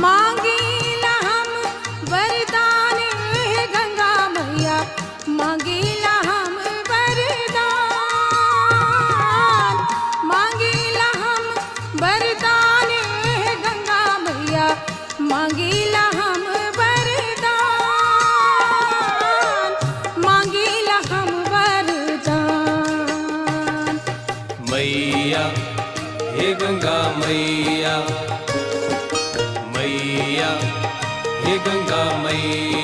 मांगीला हम वरदान हे गंगा मैया, मांगीला हम वरदान, मांगीला हम वरदान हे गंगा मैया, मांगीला हम वरदान, मांगीला हम वरदान। मैया हे गंगा मैया, मैया हे गंगा मैया।